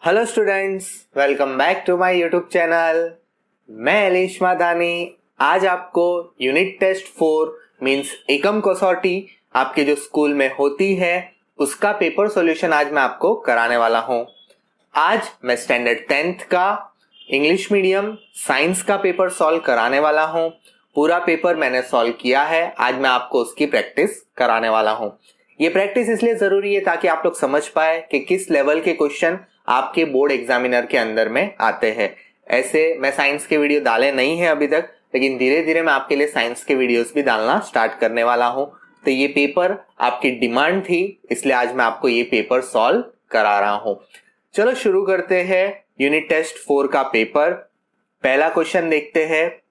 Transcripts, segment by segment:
Hello students, welcome back to my YouTube channel. मैं एलिश मादानी आज आपको यूनिट टेस्ट 4 मींस एकम कसौटी आपके जो स्कूल में होती है उसका पेपर सॉल्यूशन आज मैं आपको कराने वाला हूं। आज मैं स्टैंडर्ड 10th का इंग्लिश मीडियम साइंस का पेपर सॉल्व कराने वाला हूं। पूरा पेपर मैंने सॉल्व किया है, आज मैं आपको उसकी प्रैक्टिस कराने वाला हूं। ये प्रैक्टिस इसलिए जरूरी है ताकि आप लोग समझ पाए कि किस लेवल के क्वेश्चन आपके बोर्ड एग्जामिनर के अंदर में आते हैं। ऐसे मैं साइंस के वीडियो डाले नहीं है अभी तक, लेकिन धीरे धीरे मैं आपके लिए साइंस के वीडियोस भी डालना स्टार्ट करने वाला हूं। तो ये पेपर आपकी डिमांड थी, इसलिए आज मैं आपको ये पेपर सॉल्व करा रहा हूं। चलो शुरू करते हैं यूनिट टेस्ट 4 का पेपर। पहला क्वेश्चन देखते हैं।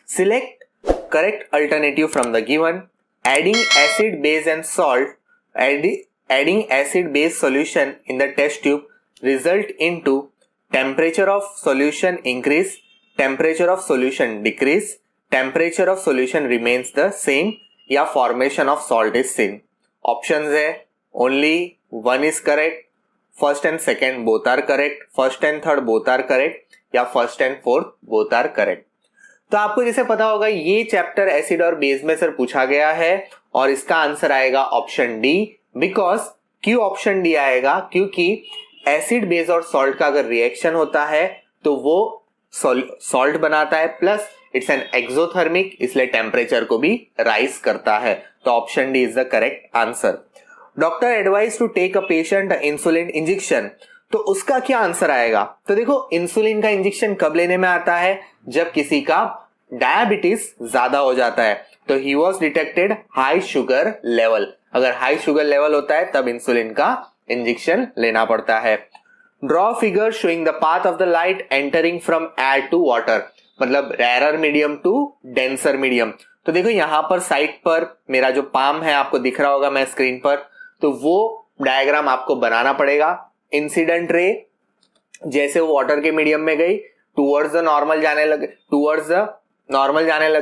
Select correct alternative from the given. Adding acid base and salt adding acid base solution in the test tube result into temperature of solution increase, temperature of solution decrease, temperature of solution remains the same या formation of salt is same। options है only one is correct, first and second both are correct, first and third both are correct या first and fourth both are correct। तो आपको जैसे पता होगा ये chapter acid और बेस में सर पूछा गया है और इसका आंसर आएगा ऑप्शन डी। बिकॉज क्यों ऑप्शन डी आएगा? क्योंकि एसिड बेस और सॉल्ट का अगर रिएक्शन होता है तो वो सॉल्ट बनाता है, प्लस इट्स एन एक्सोथर्मिक, इसलिए टेम्परेचर को भी राइज करता है। तो option D is the correct answer. Doctor advise to take a patient insulin injection, तो उसका क्या आंसर आएगा? तो देखो, इंसुलिन का इंजेक्शन कब लेने में आता है? जब किसी का डायबिटीज ज्यादा हो जाता है। तो he was detected high sugar level, अगर हाई शुगर लेवल होता है तब इंसुलिन का इंजेक्शन लेना पड़ता है। Draw figure showing the path of the light entering from air to water, मतलब rare medium to denser medium. तो देखो यहां पर साइड पर मेरा जो पाम है आपको दिख रहा होगा मैं स्क्रीन पर, तो वो डायग्राम आपको बनाना पड़ेगा। इंसिडेंट रे जैसे वो वाटर के मीडियम में गई टूवर्ड्स द नॉर्मल जाने लग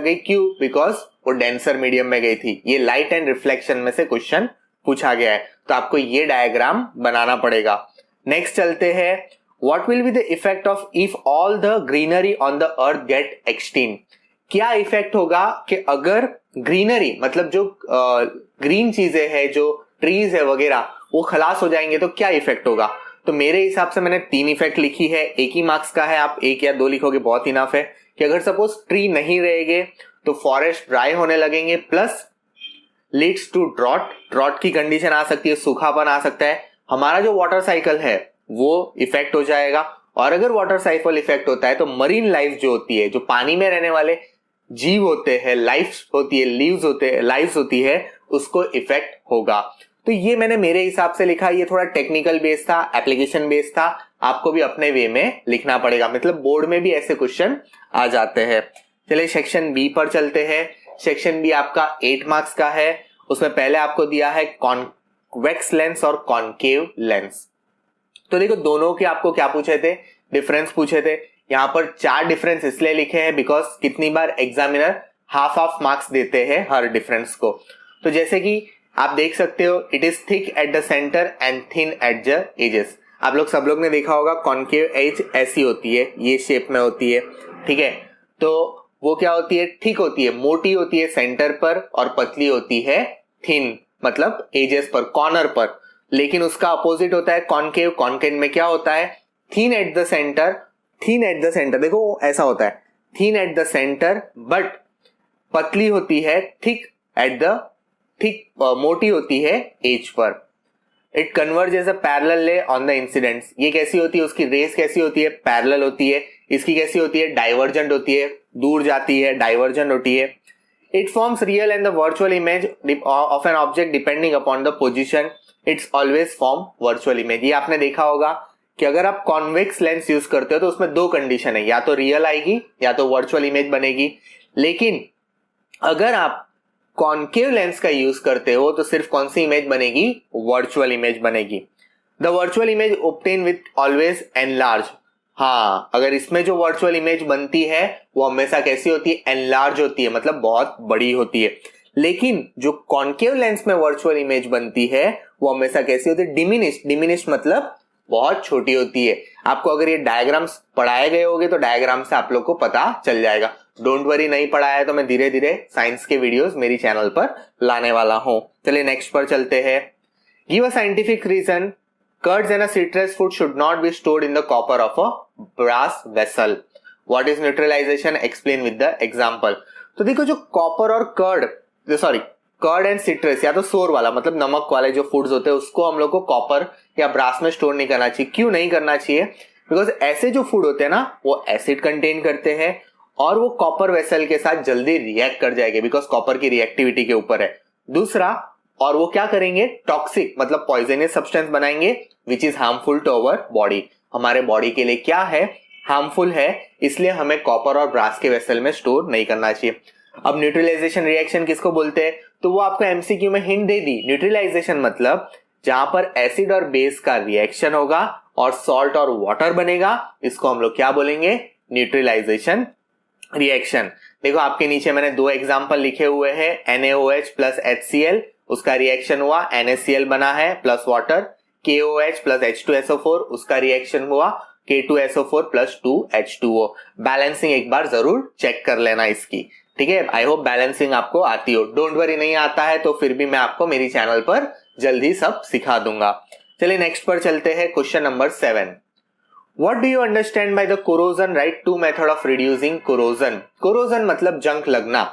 गई। क्यों? बिकॉज वो डेंसर मीडियम में गई थी। ये लाइट एंड रिफ्लेक्शन में से क्वेश्चन पूछा गया है, तो आपको ये डायग्राम बनाना पड़ेगा। नेक्स्ट चलते हैं। What will be the effect of if all the greenery on the earth gate extinct? क्या इफेक्ट होगा कि अगर ग्रीनरी मतलब जो ग्रीन चीजें हैं, जो ट्रीज है वगैरह, वो खलास हो जाएंगे तो क्या इफेक्ट होगा? तो मेरे हिसाब से मैंने 3 इफेक्ट लिखी है, एक ही मार्क्स का है, आप 1 या 2 लिखोगे बहुत इनफ है। कि अगर सपोज ट्री नहीं रहेंगे तो फॉरेस्ट ड्राई होने लगेंगे, प्लस लीड्स टू ड्रॉट की कंडीशन आ सकती है, सूखापन आ सकता है। हमारा जो वाटर साइकिल है वो इफेक्ट हो जाएगा, और अगर वाटर साइकिल इफेक्ट होता है तो मरीन लाइफ जो होती है, जो पानी में रहने वाले जीव होते हैं, लाइफ होती है, लाइव्स होती है, उसको इफेक्ट होगा। तो ये मैंने मेरे हिसाब से लिखा। ये थोड़ा टेक्निकल बेस था, एप्लीकेशन बेस था, आपको भी अपने वे में लिखना पड़ेगा, मतलब बोर्ड में भी ऐसे क्वेश्चन आ जाते हैं। चलिए सेक्शन बी पर चलते हैं। सेक्शन बी आपका 8 मार्क्स का है। उसमें पहले आपको दिया है कॉन्वेक्स लेंस और कॉन्केव लेंस। तो देखो दोनों के आपको क्या पूछे थे? डिफरेंस पूछे थे। यहाँ पर 4 डिफरेंस इसलिए लिखे हैं बिकॉज कितनी बार एग्जामिनर हाफ मार्क्स देते हैं हर डिफरेंस को। तो जैसे कि आप देख सकते हो, it is thick at the centre and thin at the edges. आप लोग सब लोग ने देखा होगा कॉन्केव एज ऐसी होती है, ये शेप में होती है, ठीक है। तो वो क्या होती है? थिक होती है, मोटी होती है सेंटर पर, और पतली होती है थिन, मतलब एजेस पर, कॉर्नर पर। लेकिन उसका अपोजिट होता है कॉन्केव। कॉन्केव में क्या होता है? थिन एट द सेंटर, देखो ऐसा होता है, thin at the centre but पतली होती है, मोटी होती है एज पर। It converges a parallel ray on the incidents. ये कैसी होती है? उसकी रेस कैसी होती है? पैरेलल होती है। इसकी कैसी होती है? डाइवर्जेंट होती है, दूर जाती है, डाइवर्जेंट होती है। It forms real and the virtual image of an object depending upon the position. It's always form virtual image. ये आपने देखा होगा कि अगर आप कॉन्वेक्स लेंस यूज करते हो तो उसमें 2 कंडीशन है, या तो रियल आएगी या तो वर्चुअल इमेज बनेगी। लेकिन अगर आप कॉन्केव लेंस का यूज करते हो तो सिर्फ कौन सी इमेज बनेगी? वर्चुअल इमेज बनेगी। The virtual image obtain with always enlarge. हाँ, अगर इसमें जो वर्चुअल इमेज बनती है वो हमेशा कैसी होती है? एनलार्ज होती है, मतलब बहुत बड़ी होती है। लेकिन जो कॉन्केव लेंस में वर्चुअल इमेज बनती है वो हमेशा कैसी होती है? डिमिनिश्ड मतलब बहुत छोटी होती है। आपको अगर ये डायग्राम्स पढ़ाए गए होंगे तो डायग्राम से आप लोग को पता चल जाएगा। डोंट वरी, नहीं पढ़ाया है तो मैं धीरे धीरे साइंस के वीडियोस मेरी चैनल पर लाने वाला हूँ। चलिए नेक्स्ट पर चलते हैं। Give a scientific reason curds and a citrus food should not be stored in the copper of a brass vessel. What is neutralization? Explain with the example. तो देखो जो कॉपर और कर्ड एंड सिट्रस या तो सोर वाला मतलब नमक वाले जो फूड्स होते हैं उसको हम लोग को कॉपर या ब्रास में स्टोर नहीं करना चाहिए। क्यों नहीं करना चाहिए? बिकॉज ऐसे जो फूड होते हैं ना वो एसिड कंटेन करते हैं और वो कॉपर वेसल के साथ जल्दी रिएक्ट कर जाएंगे बिकॉज कॉपर की रिएक्टिविटी के ऊपर है। दूसरा, और वो क्या करेंगे, टॉक्सिक मतलब पॉइजनस सब्सटेंस बनाएंगे which is harmful to our body. हमारे बॉडी के लिए क्या है, हार्मफुल है, इसलिए हमें कॉपर और ब्रास के वेसल में स्टोर नहीं करना चाहिए। अब न्यूट्रलाइजेशन रिएक्शन किसको बोलते हैं? तो वो आपको एमसीक्यू में हिंट दे दी। न्यूट्रलाइजेशन मतलब जहां पर एसिड और बेस का रिएक्शन होगा और सॉल्ट और वाटर बनेगा, इसको हम लोग क्या बोलेंगे, न्यूट्रलाइजेशन रिएक्शन। देखो आपके नीचे मैंने 2 एग्जांपल लिखे हुए हैं। NaOH प्लस HCl, उसका रिएक्शन हुआ NaCl बना है plus water. KOH plus H2SO4, उसका रिएक्शन हुआ K2SO4 प्लस 2H2O। बैलेंसिंग एक बार जरूर चेक कर लेना इसकी, ठीक है। आई होप बैलेंसिंग आपको आती हो। डोंट वरी, नहीं आता है तो फिर भी मैं आपको मेरी चैनल पर जल्दी सब सिखा दूंगा। चलिए नेक्स्ट पर चलते हैं। Question number 7, What do you understand by the corrosion? Write 2 method of reducing corrosion. Corrosion मतलब जंग लगना,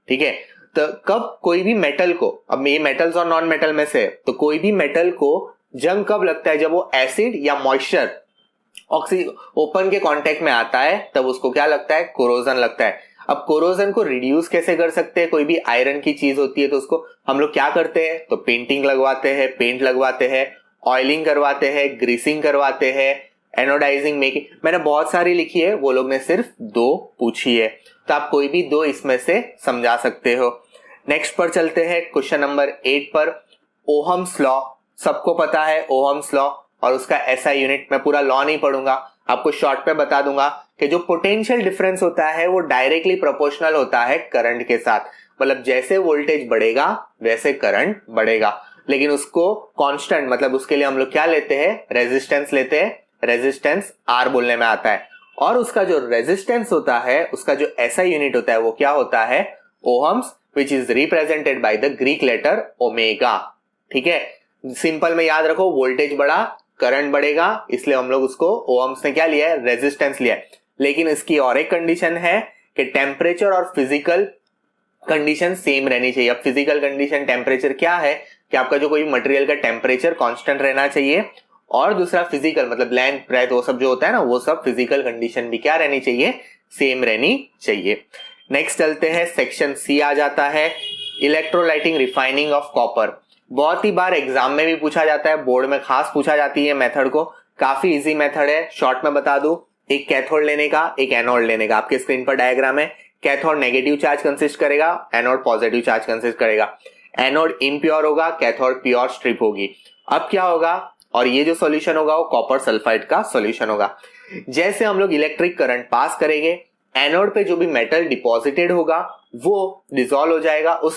ठीक है। तो कब कोई भी मेटल को, अब ये मेटल्स और नॉन मेटल में से, तो कोई भी मेटल को जंग कब लगता है, जब वो एसिड या मॉइस्चर ओपन के कांटेक्ट में आता है तब उसको क्या लगता है, कोरोजन लगता है। अब कोरोजन को रिड्यूस कैसे कर सकते हैं? कोई भी आयरन की चीज होती है तो उसको हम लोग क्या करते हैं, तो पेंटिंग लगवाते हैं, पेंट लगवाते हैं, ऑयलिंग करवाते हैं, ग्रीसिंग करवाते हैं, एनोडाइजिंग, मेकिंग। मैंने बहुत सारी लिखी है, वो लोग ने सिर्फ 2 पूछी है, तो आप कोई भी 2 इसमें से समझा सकते हो। नेक्स्ट पर चलते हैं क्वेश्चन नंबर 8 पर। ओहम्स लॉ सबको पता है, ओहम्स लॉ और उसका एसआई यूनिट। मैं पूरा लॉ नहीं पढ़ूंगा, आपको शॉर्ट पे बता दूंगा कि जो पोटेंशियल डिफरेंस होता है वो डायरेक्टली प्रोपोर्शनल होता है करंट के साथ। मतलब जैसे वोल्टेज बढ़ेगा वैसे करंट बढ़ेगा, लेकिन उसको कांस्टेंट मतलब उसके लिए हम लोग क्या लेते हैं, रेजिस्टेंस लेते हैं। रेजिस्टेंस आर बोलने में आता है और उसका जो रेजिस्टेंस होता है, उसका जो एसआई यूनिट होता है वो क्या होता है, ohms, which is represented by the Greek letter omega. ठीक है, सिंपल में याद रखो, वोल्टेज बढ़ा करंट बढ़ेगा, इसलिए हम लोग उसको ओहम्स ने क्या लिया है, रेजिस्टेंस लिया है। लेकिन इसकी और एक कंडीशन है कि टेम्परेचर और फिजिकल कंडीशन सेम रहनी चाहिए। अब फिजिकल कंडीशन टेम्परेचर क्या है कि आपका जो कोई मटेरियल का टेम्परेचर कांस्टेंट रहना चाहिए, और दूसरा फिजिकल मतलब लेंथ ब्रेथ वो सब जो होता है ना, वो सब फिजिकल कंडीशन भी क्या रहनी चाहिए, सेम रहनी चाहिए। नेक्स्ट चलते हैं, सेक्शन सी आ जाता है, इलेक्ट्रोलाइटिंग रिफाइनिंग ऑफ कॉपर। बहुत ही बार एग्जाम में भी पूछा जाता है, बोर्ड में खास पूछा जाती है मेथड को। काफी इजी मेथड है, शॉर्ट में बता दूं, एक कैथोड लेने का, एक एनोड लेने का। आपके स्क्रीन पर डायग्राम है। कैथोड नेगेटिव चार्ज कंसिस्ट करेगा, एनोड पॉजिटिव चार्ज कंसिस्ट करेगा। एनोड इम्प्योर होगा, कैथोड प्योर स्ट्रिप होगी। अब क्या होगा, और ये जो सॉल्यूशन होगा वो कॉपर सल्फाइड का सॉल्यूशन होगा। जैसे हम लोग इलेक्ट्रिक करंट पास करेंगे, एनोड पे जो भी मेटल डिपॉजिटेड होगा वो डिसॉल्व हो जाएगा उस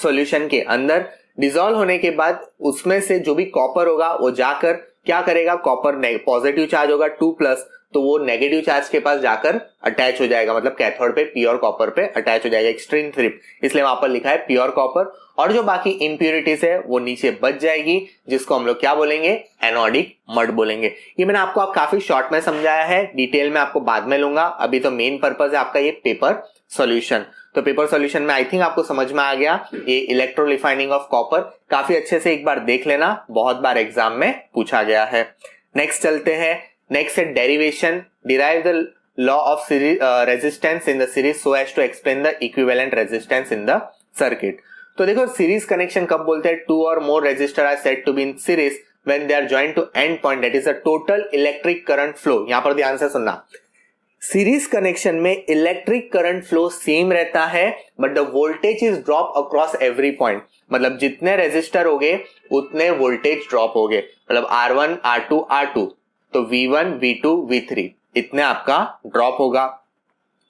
सॉल्यूशन के अंदर। डिसॉल्व होने के बाद उसमें से जो भी कॉपर होगा वो जाकर क्या करेगा, कॉपर पॉजिटिव चार्ज होगा 2+, तो वो नेगेटिव चार्ज के पास जाकर अटैच हो जाएगा, मतलब कैथोड पे प्योर कॉपर पे अटैच हो जाएगा, एक्सट्रीम स्ट्रिप, इसलिए वहां पर लिखा है प्योर कॉपर। और जो बाकी इंप्यूरिटीज है वो नीचे बच जाएगी, जिसको हम लोग क्या बोलेंगे, एनोडिक मड बोलेंगे। ये मैंने आपको काफी शॉर्ट में समझाया है, डिटेल में आपको बाद में लूंगा। अभी तो मेन पर्पज है आपका ये पेपर सॉल्यूशन। तो पेपर सॉल्यूशन में आई थिंक आपको समझ में आ गया ये इलेक्ट्रो रिफाइनिंग ऑफ कॉपर। काफी अच्छे से एक बार देख लेना, बहुत बार एग्जाम में पूछा गया है। नेक्स्ट चलते हैं, नेक्स्ट है derivation, derive the law of resistance in the series so as to explain the equivalent resistance in the circuit. तो देखो सीरीज कनेक्शन कब बोलते हैं, 2 or more resistor are said to be in series when they are joined to end point, that is the total electric current flow। यहां पर ध्यान से सुनना, सीरीज कनेक्शन में इलेक्ट्रिक करंट फ्लो सेम रहता है but the voltage is drop across every point. मतलब जितने रेजिस्टर हो गए उतने वोल्टेज ड्रॉप हो गए, मतलब R1 R2 R2, तो V1 V2 V3 इतने आपका ड्रॉप होगा।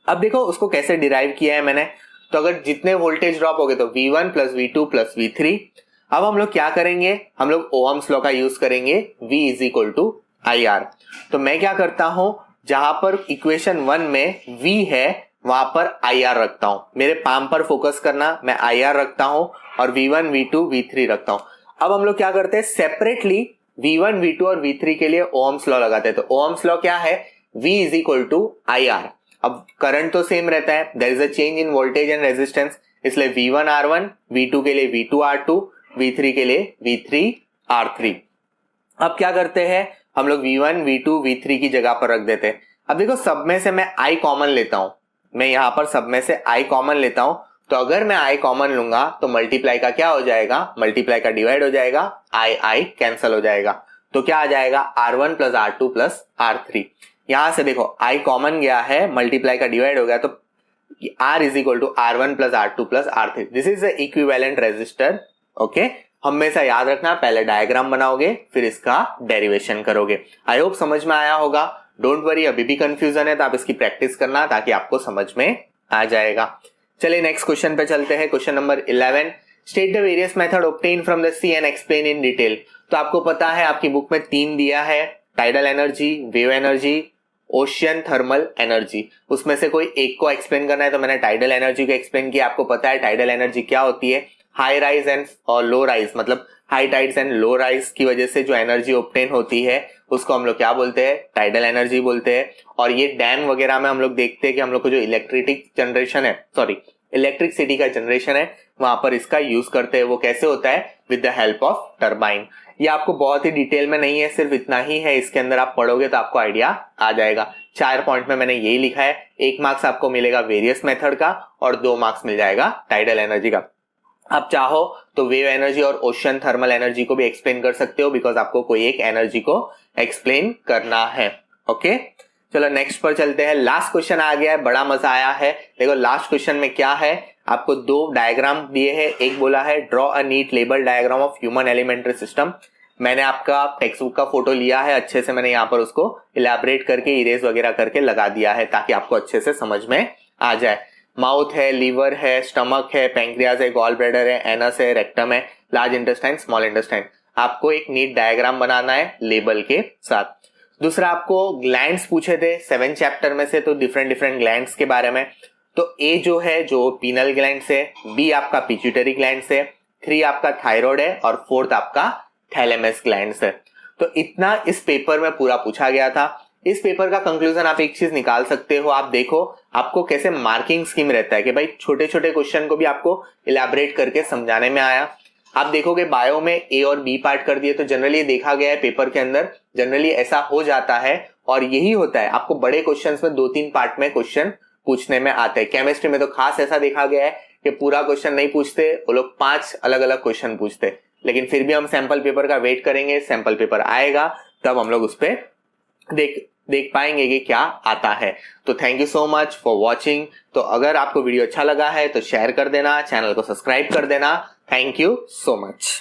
अब देखो उसको कैसे डिराइव किया है मैंने, तो अगर जितने वोल्टेज ड्रॉप हो गए तो V1 plus V2 plus V3, अब हम लोग क्या करेंगे, हम लोग ओहम्स लॉ का यूज करेंगे, V is equal to IR। तो मैं क्या करता हूं, जहां पर इक्वेशन 1 में V है वहां पर IR रखता हूं। मेरे पाम पर फोकस करना, मैं IR रखता हूं और V1 V2 V3 रखता हूं। अब हम लोग क्या करते हैं, सेपरेटली V1 V2 और V3 के लिए ओहम्स लॉ लगाते हैं। तो ओहम्स लॉ क्या है, V is equal to IR। अब करंट तो सेम रहता है, there is a change in voltage and resistance, इसलिए V1 R1, V2 के लिए V2 R2, V3 के लिए V3 R3। अब क्या करते हैं, हम लोग V1 V2 V3 की जगह पर रख देते हैं। अब देखो सब में से मैं I कॉमन लेता हूं, मैं यहां पर सब में से I कॉमन लेता हूं। तो अगर मैं I कॉमन लूंगा तो मल्टीप्लाई का क्या हो जाएगा, मल्टीप्लाई का डिवाइड हो जाएगा, I कैंसल हो जाएगा। तो क्या आ जाएगा, R1 plus R2 plus R3। यहां से देखो I कॉमन गया है, मल्टीप्लाई का डिवाइड हो गया, तो R is equal to R1 plus R2 plus R3। This is the equivalent resistor. Okay, हमेशा याद रखना, पहले डायग्राम बनाओगे फिर इसका डेरिवेशन करोगे। आई होप समझ में आया होगा। डोंट वरी, अभी भी कंफ्यूजन है तो आप इसकी प्रैक्टिस करना ताकि आपको समझ में आ जाएगा। चलिए नेक्स्ट क्वेश्चन पे चलते हैं। Question number 11, state the various method obtain from the sea and explain in detail. तो आपको पता है आपकी बुक में 3 दिया है, tidal energy, wave energy, ocean thermal energy. उसमें से कोई एक को एक्सप्लेन करना है, तो मैंने टाइडल एनर्जी को एक्सप्लेन किया। आपको पता है टाइडल एनर्जी क्या होती है, हाई राइज एंड और लो राइज, मतलब high tides and low rise की वजह से जो एनर्जी ऑब्टेन होती है उसको हम लोग क्या बोलते हैं, टाइडल एनर्जी बोलते हैं। और ये डैम वगैरह में हम लोग देखते हैं कि हम लोग को जो इलेक्ट्रिसिटी का जनरेशन है वहां पर इसका यूज करते हैं। वो कैसे होता है, with the help of turbine. ये आपको बहुत ही डिटेल में नहीं है, सिर्फ इतना ही है, इसके अंदर आप पढ़ोगे तो आपको आइडिया आ जाएगा। 4 पॉइंट में मैंने यही लिखा है। 1 मार्क्स आपको मिलेगा वेरियस मेथड का और 2 मार्क्स मिल जाएगा टाइडल एनर्जी का। आप चाहो तो वेव एनर्जी और ओशन थर्मल एनर्जी को भी एक्सप्लेन कर सकते हो, बिकॉज आपको कोई एक एनर्जी को एक्सप्लेन करना है। ओके, चलो नेक्स्ट पर चलते हैं। लास्ट क्वेश्चन आ गया है, बड़ा मजा आया है। देखो लास्ट क्वेश्चन में क्या है, आपको 2 डायग्राम दिए हैं। एक बोला है draw a neat label diagram of human elementary system. मैंने आपका टेक्स्ट बुक का फोटो लिया है, अच्छे से मैंने यहाँ पर उसको इलेबोरेट करके इरेज वगैरह करके लगा दिया है ताकि आपको अच्छे से समझ में आ जाए। माउथ है, लीवर है, स्टमक है, पैंक्रियाज है, गॉल ब्लैडर है, एनस है, रेक्टम है, लार्ज इंटेस्टाइन, स्मॉल इंटेस्टाइन। आपको एक नीट डायग्राम बनाना है लेबल के साथ। दूसरा आपको ग्लैंड्स पूछे थे 7 चैप्टर में से, तो डिफरेंट ग्लैंड्स के बारे में। तो ए जो है जो पीनल ग्लैंड्स है, बी आपका पिट्यूटरी ग्लैंड्स है, 3 आपका थायराइड है और 4th आपका थैलेमस ग्लैंड्स है। तो इतना इस पेपर में पूरा पूछा गया था। इस पेपर का कंक्लूजन आप एक चीज निकाल सकते हो, आप देखो आपको कैसे मार्किंग स्कीम रहता है कि भाई छोटे छोटे क्वेश्चन को भी आपको इलेबोरेट करके समझाने में आया। आप देखोगे बायो में ए और बी पार्ट कर दिए, तो जनरली देखा गया है पेपर के अंदर जनरली ऐसा हो जाता है और यही होता है। आपको बड़े क्वेश्चंस में 2-3 पार्ट में क्वेश्चन पूछने में आते हैं। केमिस्ट्री में तो खास ऐसा देखा गया है कि पूरा क्वेश्चन नहीं पूछते, वो लोग 5 अलग अलग क्वेश्चन पूछते। लेकिन फिर भी हम सैंपल पेपर का वेट करेंगे, सैंपल पेपर आएगा तब हम लोग उस पर देख पाएंगे कि क्या आता है। तो thank you so much for watching. तो अगर आपको वीडियो अच्छा लगा है तो शेयर कर देना, चैनल को सब्सक्राइब कर देना। Thank you so much.